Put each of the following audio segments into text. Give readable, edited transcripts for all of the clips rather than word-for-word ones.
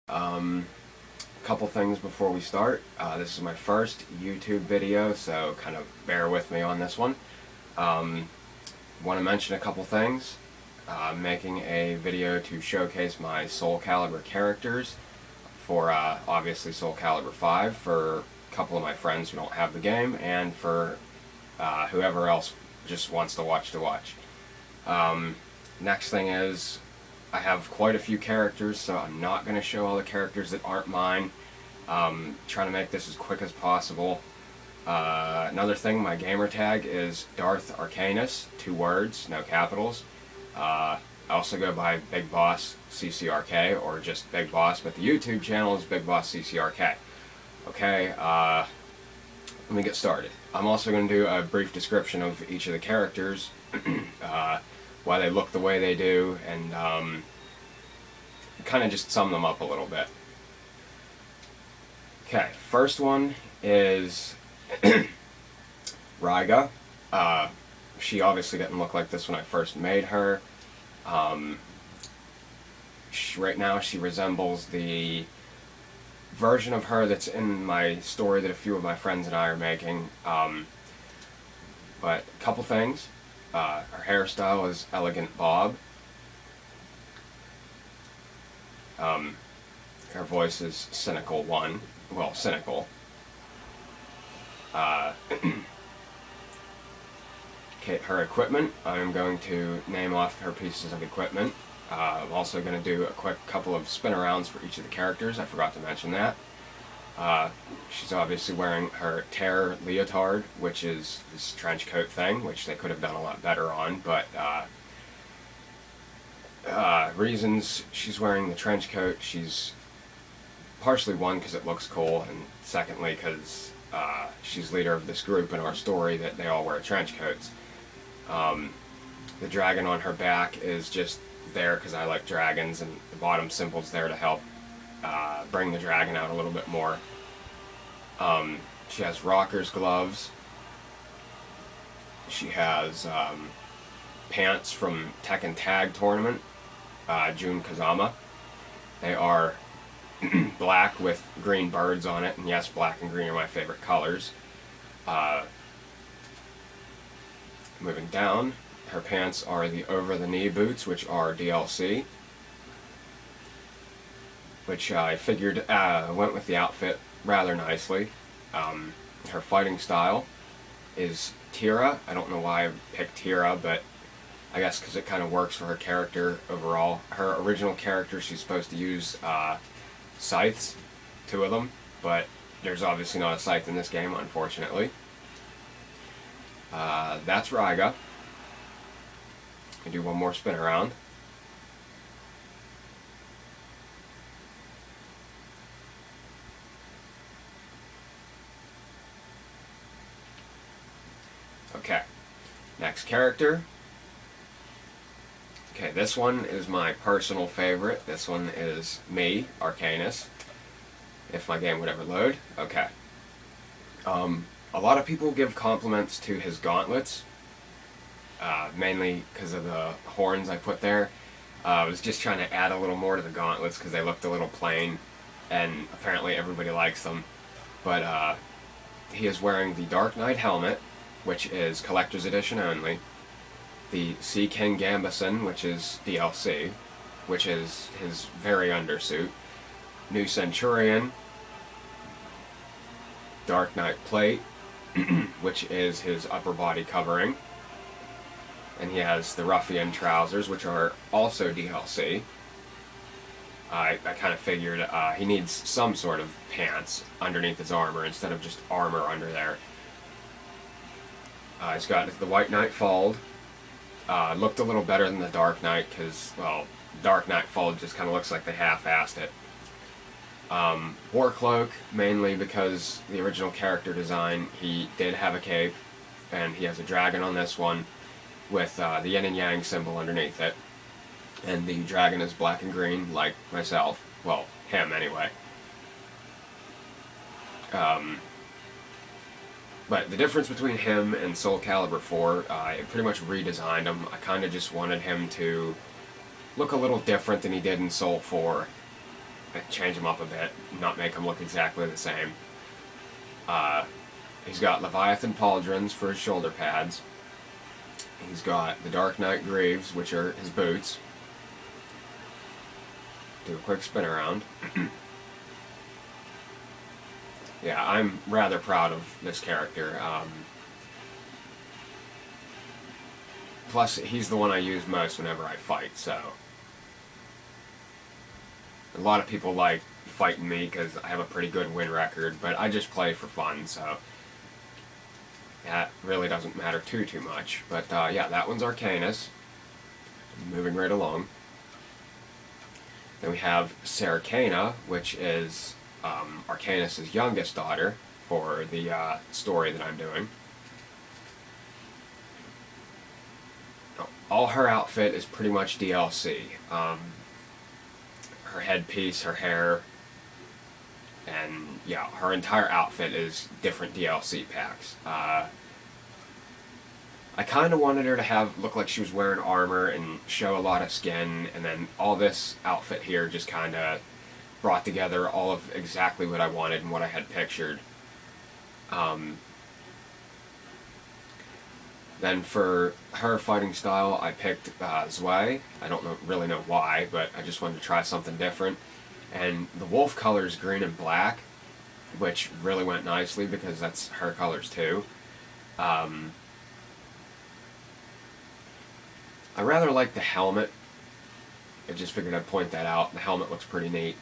Couple things before we start. This is my first YouTube video, so kind of bear with me on this one. Want to mention a couple things. I'm making a video to showcase my Soulcalibur characters for obviously Soulcalibur 5 for a couple of my friends who don't have the game, and for whoever else just wants to watch. Next thing is, I have quite a few characters, so I'm not going to show all the characters that aren't mine. Trying to make this as quick as possible. Another thing, my gamer tag is Darth Arcanus, 2 words, no capitals. I also go by Big Boss CCRK, or just Big Boss, but the YouTube channel is Big Boss CCRK. Okay, let me get started. I'm also going to do a brief description of each of the characters, why they look the way they do, and kind of just sum them up a little bit. Okay, first one is Ryga. She obviously didn't look like this when I first made her. Right now she resembles the version of her that's in my story that a few of my friends and I are making. But a couple things. Her hairstyle is Elegant Bob. Her voice is Cynical 1. Well, Cynical. Okay, her equipment, I'm going to name off her pieces of equipment. I'm also going to do a quick couple of spin-arounds for each of the characters. I forgot to mention that. She's obviously wearing her Terror leotard, which is this trench coat thing, which they could have done a lot better on, but reasons she's wearing the trench coat, she's partially, one, because it looks cool, and secondly, because she's leader of this group in our story that they all wear trench coats. The dragon on her back is just there because I like dragons, and the bottom symbol's there to help bring the dragon out a little bit more. She has Rocker's gloves. She has pants from Tekken Tag Tournament, Jun Kazama. They are black with green birds on it, and yes, black and green are my favorite colors. Moving down, her pants are the over-the-knee boots, which are DLC, which I figured went with the outfit rather nicely. Her fighting style is Tira. I don't know why I picked Tira, but I guess because it kind of works for her character overall. Her original character, she's supposed to use scythes, 2 of them, but there's obviously not a scythe in this game, unfortunately. That's Ryga. I do one more spin around. Okay, next character. Okay, this one is my personal favorite. This one is me, Arcanus, if my game would ever load. Okay. A lot of people give compliments to his gauntlets, mainly because of the horns I put there. I was just trying to add a little more to the gauntlets because they looked a little plain, and apparently everybody likes them. But he is wearing the Dark Knight helmet, which is Collector's Edition only. The Sea King Gambison, which is DLC, which is his very undersuit. New Centurion, Dark Knight Plate, which is his upper body covering. And he has the Ruffian trousers, which are also DLC. I kind of figured he needs some sort of pants underneath his armor instead of just armor under there. He's got the White Knight Fold. Looked a little better than the Dark Knight because, well, Dark Knight Fold just kind of looks like they half-assed it. War Cloak, mainly because the original character design, he did have a cape, and he has a dragon on this one with the yin and yang symbol underneath it. And the dragon is black and green, like myself. Well, him anyway. But the difference between him and Soulcalibur 4, I pretty much redesigned him. I kind of just wanted him to look a little different than he did in Soul 4. change him up a bit, not make him look exactly the same. He's got Leviathan pauldrons for his shoulder pads. He's got the Dark Knight greaves, which are his boots. Do a quick spin around. Yeah, I'm rather proud of this character. Plus, he's the one I use most whenever I fight, so... A lot of people like fighting me because I have a pretty good win record, but I just play for fun, so... That really doesn't matter too much. But, yeah, that one's Arcanus. Moving right along. Then we have Seracana, which is Arcanus' youngest daughter for the story that I'm doing. All her outfit is pretty much DLC. Her headpiece, her hair, and yeah, her entire outfit is different DLC packs. I kind of wanted her to look like she was wearing armor and show a lot of skin, and then all this outfit here just kind of brought together all of exactly what I wanted and what I had pictured. Then for her fighting style, I picked Zwei. I don't really know why, but I just wanted to try something different. And the wolf color is green and black, which really went nicely because that's her colors too. I rather like the helmet. I just figured I'd point that out. The helmet looks pretty neat.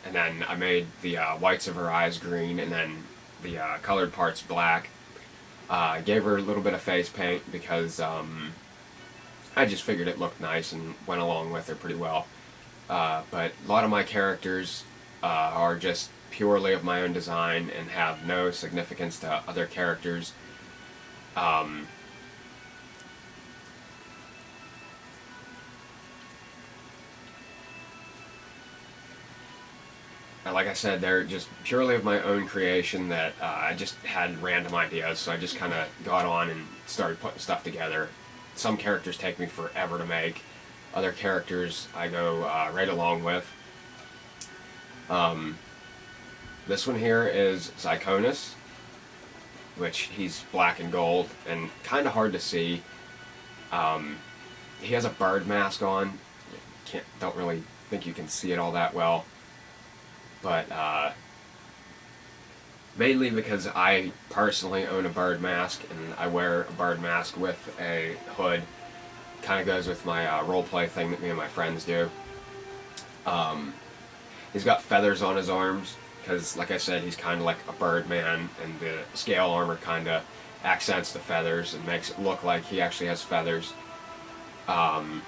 And then I made the whites of her eyes green, and then the colored parts black. Gave her a little bit of face paint because I just figured it looked nice and went along with her pretty well. But a lot of my characters are just purely of my own design and have no significance to other characters. Like I said, they're just purely of my own creation that I just had random ideas, so I just kind of got on and started putting stuff together. Some characters take me forever to make. Other characters I go right along with. This one here is Zyconus, which he's black and gold and kind of hard to see. He has a bird mask on. Don't really think you can see it all that well. But mainly because I personally own a bird mask, and I wear a bird mask with a hood. Kind of goes with my roleplay thing that me and my friends do. He's got feathers on his arms, because like I said, he's kind of like a bird man, and the scale armor kind of accents the feathers and makes it look like he actually has feathers. And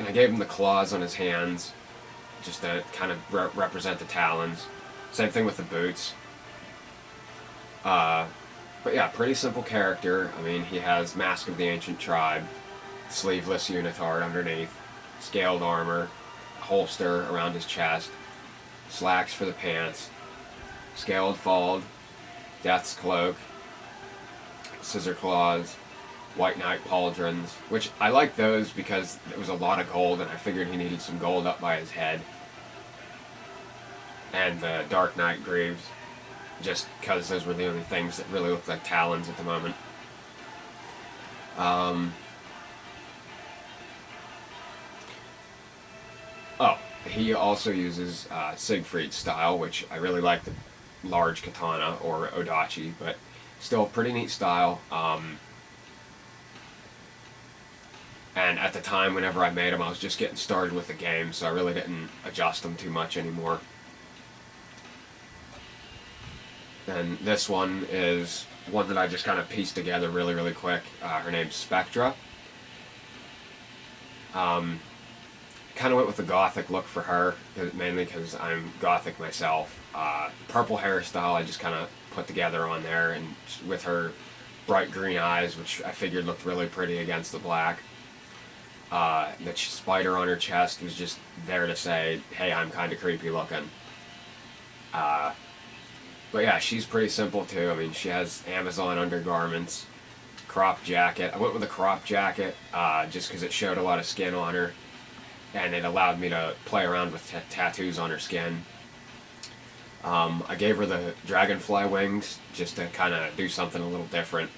I gave him the claws on his hands, just to kind of represent the talons. Same thing with the boots. But yeah, pretty simple character. I mean, he has Mask of the Ancient Tribe, sleeveless unitard underneath, scaled armor, holster around his chest, slacks for the pants, scaled fold, Death's Cloak, scissor claws, White Knight pauldrons, which I like those because it was a lot of gold and I figured he needed some gold up by his head. And the Dark Knight greaves, just because those were the only things that really looked like talons at the moment. He also uses Siegfried's style, which I really like, the large katana, or odachi, but still a pretty neat style. And at the time, whenever I made him, I was just getting started with the game, so I really didn't adjust them too much anymore. And this one is one that I just kind of pieced together really quick. Her name's Spectra. Kind of went with the gothic look for her, mainly because I'm gothic myself. Purple hairstyle I just kind of put together on there, and with her bright green eyes, which I figured looked really pretty against the black. The spider on her chest was just there to say, hey, I'm kind of creepy looking. But yeah, she's pretty simple too. I mean, she has Amazon undergarments, crop jacket. I went with a crop jacket just because it showed a lot of skin on her. and it allowed me to play around with tattoos on her skin. I gave her the dragonfly wings just to kind of do something a little different.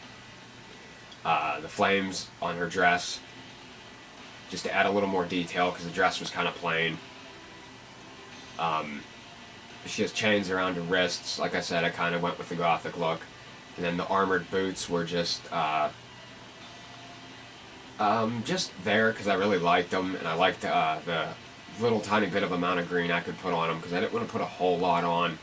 The flames on her dress, just to add a little more detail because the dress was kind of plain. She has chains around her wrists. Like I said, I kind of went with the gothic look. And then the armored boots were just there because I really liked them, and I liked the little tiny bit of amount of green I could put on them because I didn't want to put a whole lot on.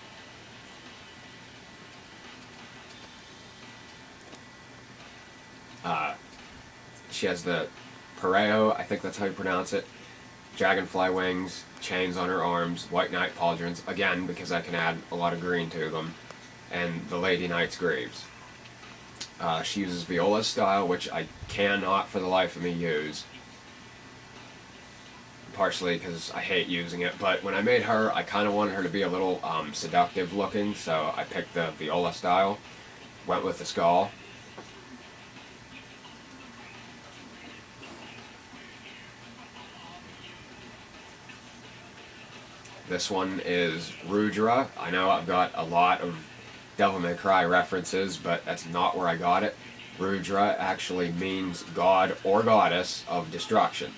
She has the pareo, I think that's how you pronounce it, dragonfly wings, chains on her arms, white knight pauldrons, again because I can add a lot of green to them, and the Lady Knight's greaves. She uses viola style, which I cannot for the life of me use. Partially because I hate using it, but when I made her, I kind of wanted her to be a little seductive looking, so I picked the viola style, went with the skull. This one is Rudra. I know I've got a lot of Devil May Cry references, but that's not where I got it. Rudra actually means god or goddess of destruction.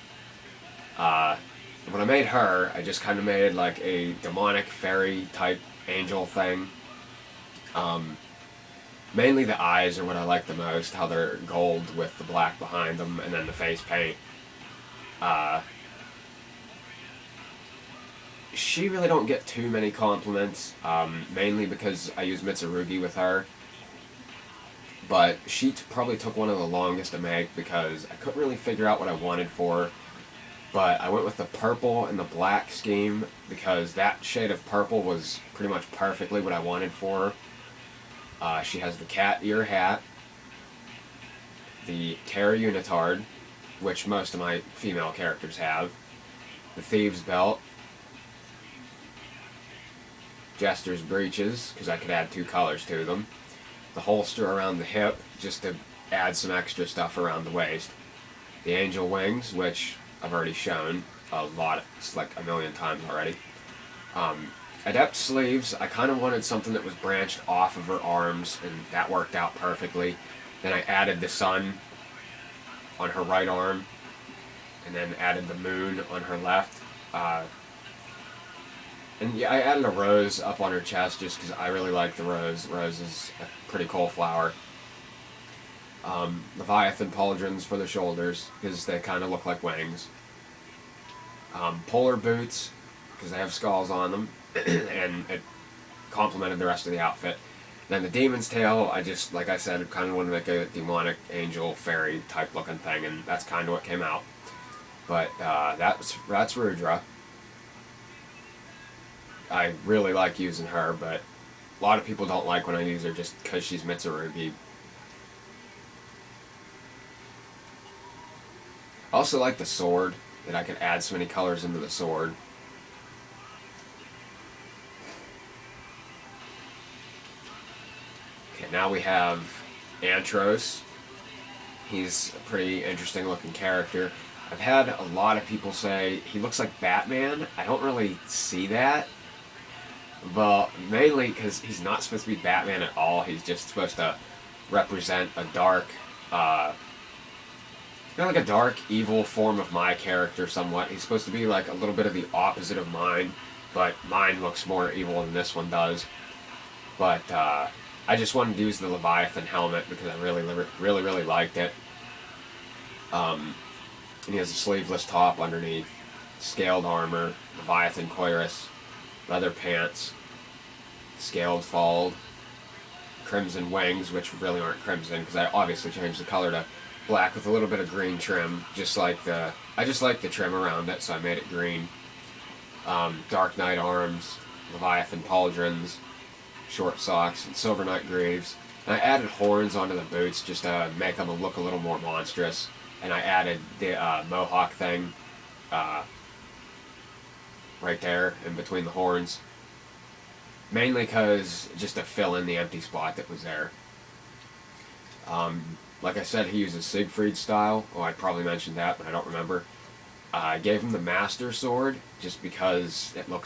When I made her, I just kind of made like a demonic fairy type angel thing. Mainly the eyes are what I like the most, how they're gold with the black behind them, and then the face paint. She really don't get too many compliments, mainly because I use Mitsurugi with her. But she probably took one of the longest to make because I couldn't really figure out what I wanted for her. But I went with the purple and the black scheme because that shade of purple was pretty much perfectly what I wanted for her. She has the cat ear hat, the Terra Unitard, which most of my female characters have, the Thieves' Belt, Jester's breeches, because I could add 2 colors to them, the holster around the hip, just to add some extra stuff around the waist, the angel wings, which I've already shown a lot, it's like a million times already. Adept sleeves, I kind of wanted something that was branched off of her arms, and that worked out perfectly. Then I added the sun on her right arm, and then added the moon on her left. And yeah, I added a rose up on her chest just because I really like the rose. Rose is a pretty cool flower. Leviathan pauldrons for the shoulders because they kind of look like wings. Polar boots because they have skulls on them, and it complemented the rest of the outfit. Then the demon's tail, I just, like I said, kind of wanted to make a demonic angel fairy type looking thing, and that's kind of what came out. But that's Rudra. I really like using her, but a lot of people don't like when I use her just because she's Mitsurugi. I also like the sword, that I could add so many colors into the sword. Okay, now we have Antros. He's a pretty interesting looking character. I've had a lot of people say he looks like Batman. I don't really see that. Well, mainly because he's not supposed to be Batman at all. He's just supposed to represent a dark, like a dark, evil form of my character somewhat. He's supposed to be like a little bit of the opposite of mine, but mine looks more evil than this one does. But I just wanted to use the Leviathan helmet because I really liked it. And he has a sleeveless top underneath, scaled armor, Leviathan cuirass, leather pants, scaled fold, crimson wings, which really aren't crimson because I obviously changed the color to black with a little bit of green trim, I just like the trim around it, so I made it green. Dark Knight arms, Leviathan pauldrons, short socks, and Silver Knight greaves. And I added horns onto the boots just to make them look a little more monstrous. And I added the mohawk thing right there in between the horns. Mainly because just to fill in the empty spot that was there. Like I said, he uses Siegfried style. Oh, I probably mentioned that, but I don't remember. I gave him the Master Sword just because it looks